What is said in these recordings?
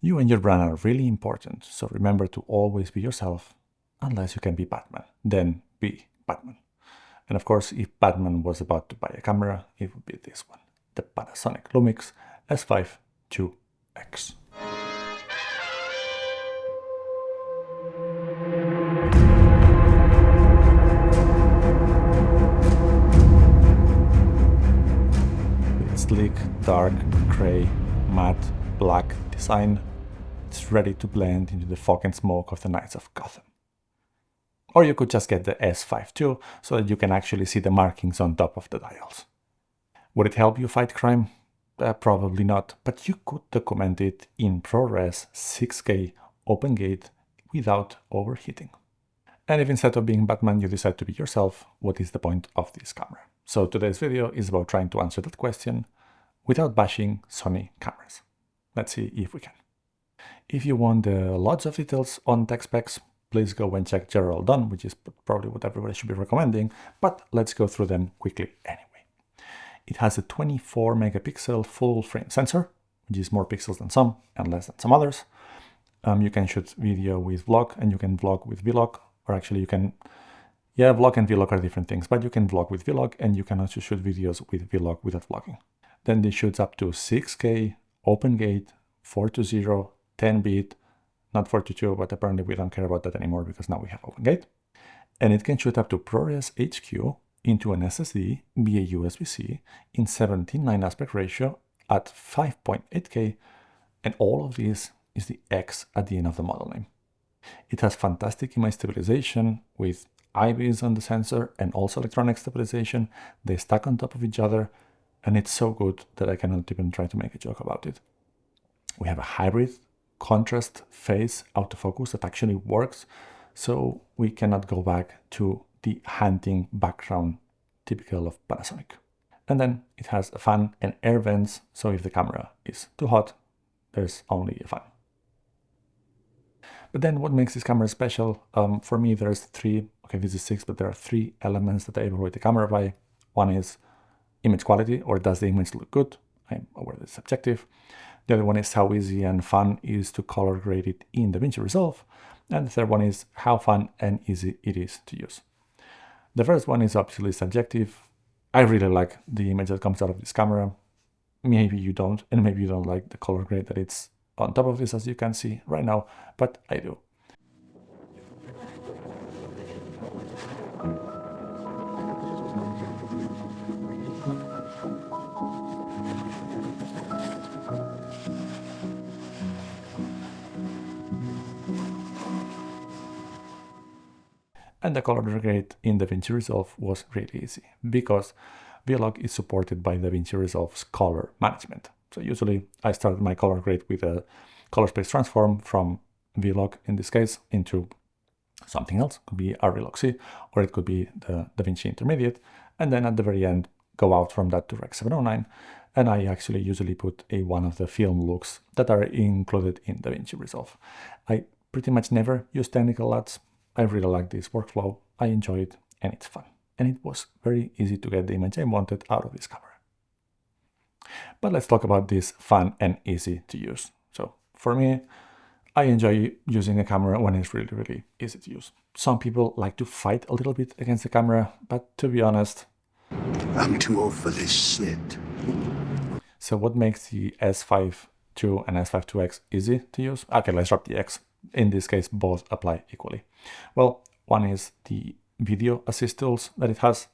You and your brand are really important, so remember to always be yourself, unless you can be Batman. Then be Batman. And of course, if Batman was about to buy a camera, it would be this one, the Panasonic Lumix S5 2X. Its sleek, dark, gray, matte, black design, it's ready to blend into the fog and smoke of the nights of Gotham. Or you could just get the S5 too, so that you can actually see the markings on top of the dials. Would it help you fight crime? Probably not, but you could document it in ProRes 6K open gate without overheating. And if instead of being Batman you decide to be yourself, what is the point of this camera? So today's video is about trying to answer that question without bashing Sony cameras. Let's see if we can. If you want lots of details on tech specs, please go and check General Done, which is probably what everybody should be recommending, but let's go through them quickly anyway. It has a 24 megapixel full frame sensor, which is more pixels than some and less than some others. You can shoot video with vlog and you can vlog with vlog, or actually you can, vlog and vlog are different things, but you can vlog with vlog and you can also shoot videos with vlog without vlogging. Then this shoots up to 6K, open gate, 420, 10-bit, not 42, but apparently we don't care about that anymore because now we have open gate. And it can shoot up to ProRes HQ into an SSD via USB-C in 17:9 aspect ratio at 5.8K, and all of this is the X at the end of the model name. It has fantastic image stabilization with IBIS on the sensor and also electronic stabilization. They stack on top of each other, and it's so good that I cannot even try to make a joke about it. We have a hybrid contrast phase autofocus that actually works, so we cannot go back to the hunting background typical of Panasonic. And then it has a fan and air vents, so if the camera is too hot, there's only a fan. But then what makes this camera special? For me, there's this is 6, but there are 3 elements that I evaluate the camera by. One is image quality, or does the image look good? I'm aware that it's subjective. The other one is how easy and fun it is to color grade it in DaVinci Resolve. And the third one is how fun and easy it is to use. The first one is obviously subjective. I really like the image that comes out of this camera. Maybe you don't, and maybe you don't like the color grade that it's on top of this, as you can see right now, but I do. And the color grade in DaVinci Resolve was really easy because Vlog is supported by DaVinci Resolve's color management. So usually I start my color grade with a color space transform from Vlog in this case into something else. It could be RVlog-C, or it could be the DaVinci Intermediate, and then at the very end go out from that to Rec 709. And I actually usually put one of the film looks that are included in DaVinci Resolve. I pretty much never use technical LUTs. I really like this workflow, I enjoy it, and it's fun. And it was very easy to get the image I wanted out of this camera. But let's talk about this fun and easy to use. So for me, I enjoy using a camera when it's really, really easy to use. Some people like to fight a little bit against the camera, but to be honest, I'm too old for this shit. So what makes the S5 II and S5 IIX easy to use? Okay, let's drop the X. In this case, both apply equally. Well, one is the video assist tools that it has.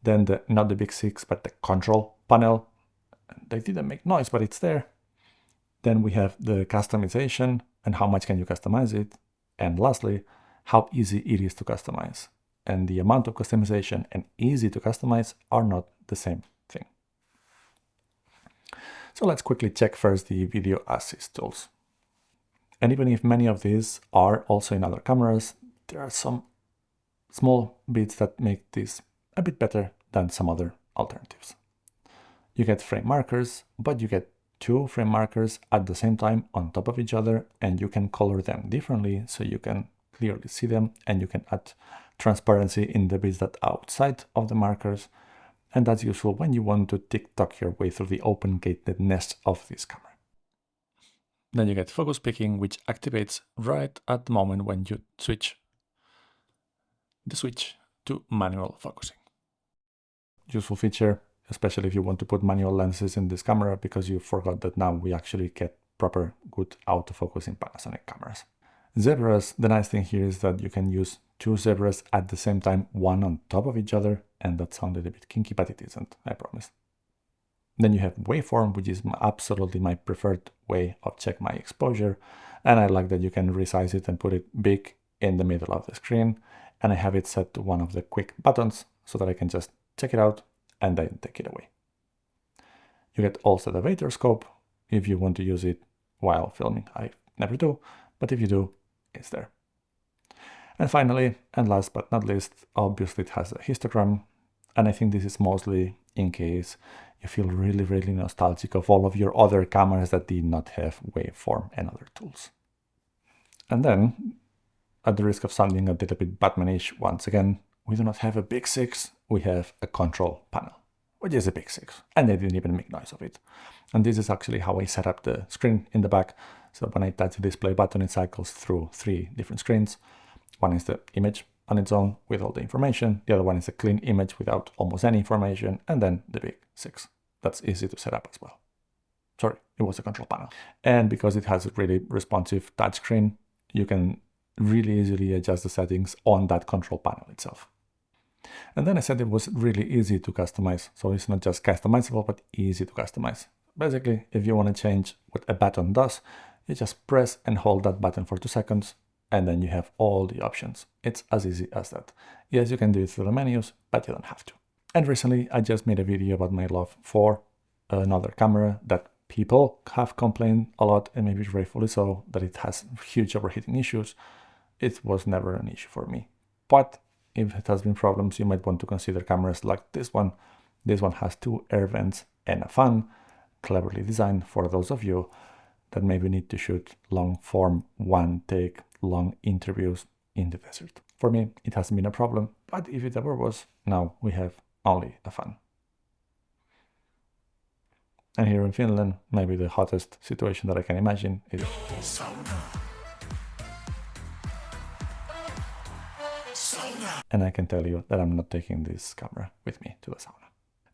Then not the big 6, but the control panel. They didn't make noise, but it's there. Then we have the customization and how much can you customize it. And lastly, how easy it is to customize. And the amount of customization and easy to customize are not the same thing. So let's quickly check first the video assist tools. And even if many of these are also in other cameras, there are some small bits that make this a bit better than some other alternatives. You get frame markers, but you get 2 frame markers at the same time on top of each other, and you can color them differently so you can clearly see them, and you can add transparency in the bits that are outside of the markers. And that's useful when you want to TikTok your way through the open gated nest of this camera. Then you get focus picking, which activates right at the moment when you switch the switch to manual focusing. Useful feature, especially if you want to put manual lenses in this camera, because you forgot that now we actually get proper good autofocus in Panasonic cameras. Zebras, the nice thing here is that you can use two zebras at the same time, one on top of each other, and that sounded a bit kinky, but it isn't, I promise. Then you have waveform, which is absolutely my preferred way of check my exposure, and I like that you can resize it and put it big in the middle of the screen, and I have it set to one of the quick buttons so that I can just check it out and then take it away. You get also the Vator scope if you want to use it while filming. I never do, but if you do, it's there. And finally, and last but not least, obviously it has a histogram, and I think this is mostly in case you feel really nostalgic of all of your other cameras that did not have waveform and other tools. And then, at the risk of sounding a little bit Batmanish once again, we do not have a big 6, we have a control panel, which is a big 6, and they didn't even make noise of it. And this is actually how I set up the screen in the back. So when I touch the display button, it cycles through 3 different screens. One is the image on its own with all the information. The other one is a clean image without almost any information. And then the big 6. That's easy to set up as well. Sorry, it was a control panel. And because it has a really responsive touchscreen, you can really easily adjust the settings on that control panel itself. And then I said it was really easy to customize. So it's not just customizable, but easy to customize. Basically, if you want to change what a button does, you just press and hold that button for 2 seconds, and then you have all the options. It's as easy as that. Yes, you can do it through the menus, but you don't have to. And recently, I just made a video about my love for another camera that people have complained a lot, and maybe rightfully so, that it has huge overheating issues. It was never an issue for me. But if it has been problems, you might want to consider cameras like this one. This one has 2 air vents and a fan, cleverly designed for those of you that maybe need to shoot long form, one take, long interviews in the desert. For me, it hasn't been a problem, but if it ever was, now we have only a fan. And here in Finland, maybe the hottest situation that I can imagine is sauna. And I can tell you that I'm not taking this camera with me to the sauna.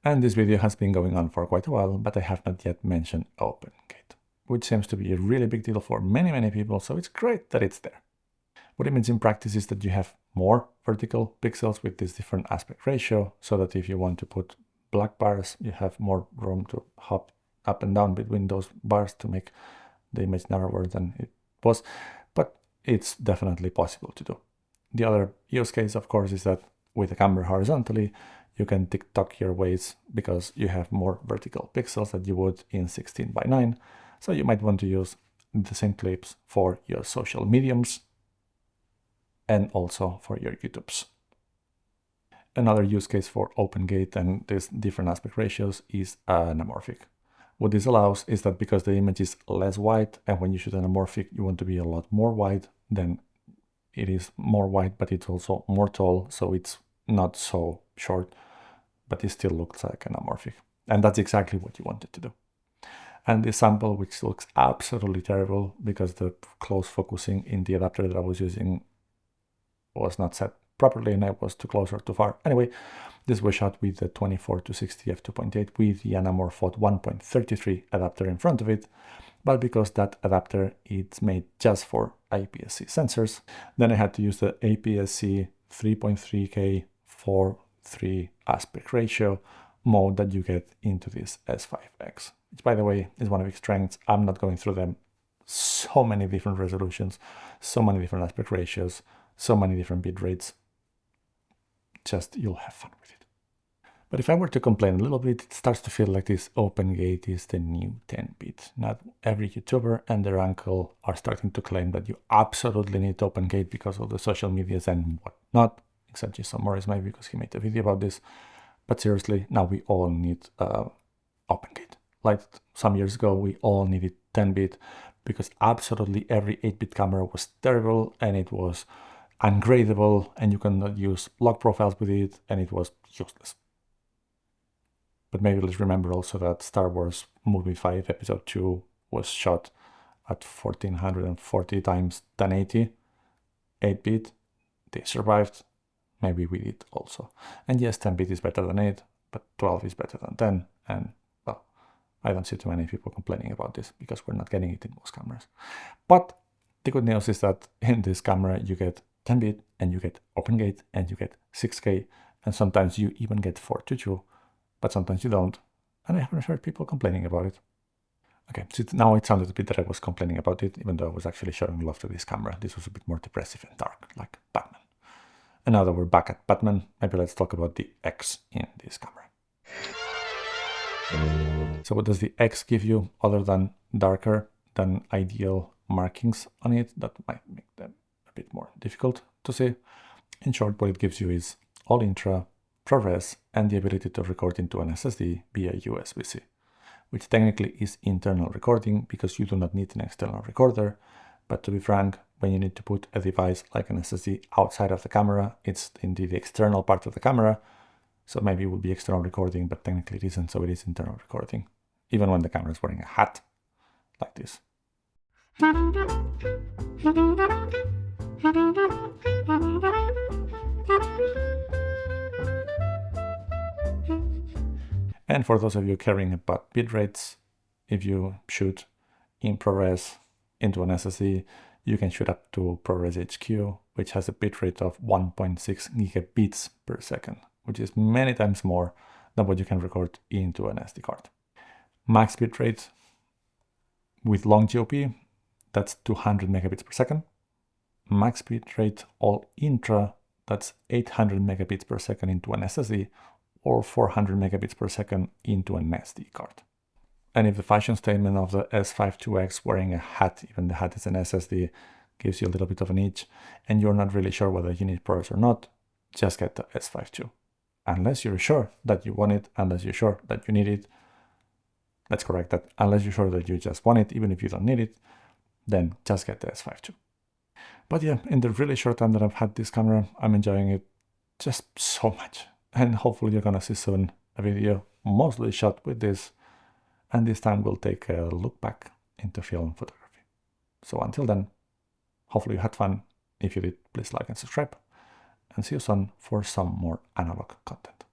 And this video has been going on for quite a while, but I have not yet mentioned OpenGate, which seems to be a really big deal for many people, so it's great that it's there. What it means in practice is that you have more vertical pixels with this different aspect ratio, so that if you want to put black bars, you have more room to hop up and down between those bars to make the image narrower than it was, but it's definitely possible to do. The other use case, of course, is that with the camera horizontally, you can tick-tock your ways because you have more vertical pixels that you would in 16:9. So you might want to use the same clips for your social mediums and also for your YouTubes. Another use case for OpenGate and these different aspect ratios is anamorphic. What this allows is that because the image is less wide, and when you shoot anamorphic, you want to be a lot more wide, then it is more wide, but it's also more tall, so it's not so short, but it still looks like anamorphic. And that's exactly what you wanted to do. And this sample, which looks absolutely terrible because the close focusing in the adapter that I was using was not set properly and I was too close or too far. Anyway, this was shot with the 24-60 f2.8 with the Anamorph 1.33 adapter in front of it. But because that adapter is made just for APS-C sensors, then I had to use the APS-C 3.3K 4:3 aspect ratio mode that you get into this S5X, which by the way is one of its strengths. I'm not going through them. So many different resolutions, so many different aspect ratios, so many different bit rates. Just you'll have fun with it. But if I were to complain a little bit, it starts to feel like this OpenGate is the new 10-bit. Not every YouTuber and their uncle are starting to claim that you absolutely need OpenGate because of the social medias and whatnot, except Jason Morris maybe because he made a video about this. But seriously, now we all need OpenGate. Like some years ago, we all needed 10-bit because absolutely every 8-bit camera was terrible and it was ungradable and you cannot use log profiles with it and it was useless. But maybe let's remember also that Star Wars Movie 5 Episode 2 was shot at 1440 times 1080, 8-bit. They survived. Maybe we did also. And yes, 10-bit is better than 8, but 12 is better than 10. And well, I don't see too many people complaining about this because we're not getting it in most cameras. But the good news is that in this camera you get 10-bit and you get OpenGate and you get 6K, and sometimes you even get 422, but sometimes you don't. And I haven't heard people complaining about it. Okay, so now it sounded a bit that I was complaining about it, even though I was actually showing love to this camera. This was a bit more depressive and dark, like Batman. And now that we're back at Batman, maybe let's talk about the X in this camera. So what does the X give you other than darker than ideal markings on it that might make them a bit more difficult to see? In short, what it gives you is all intra, ProRes, and the ability to record into an SSD via USB-C, which technically is internal recording because you do not need an external recorder. But to be frank, when you need to put a device like an SSD outside of the camera, it's indeed the external part of the camera. So maybe it would be external recording, but technically it isn't, so it is internal recording, even when the camera is wearing a hat like this. And for those of you caring about bit rates, if you shoot in ProRes into an SSD, you can shoot up to ProRes HQ, which has a bitrate of 1.6 gigabits per second, which is many times more than what you can record into an SD card. Max bitrate with long GOP, that's 200 megabits per second. Max bitrate all intra, that's 800 megabits per second into an SSD, or 400 megabits per second into an SD card. And if the fashion statement of the S5 2X wearing a hat, even the hat is an SSD, gives you a little bit of an itch, and you're not really sure whether you need ProRes or not, just get the S5 II. Unless you're sure that you want it, unless you're sure that you need it, let's correct that. Unless you're sure that you just want it, even if you don't need it, then just get the S5 II. But yeah, in the really short time that I've had this camera, I'm enjoying it just so much. And hopefully you're gonna see soon a video mostly shot with this. And this time we'll take a look back into film photography. So until then, hopefully you had fun. If you did, please like and subscribe. And see you soon for some more analog content.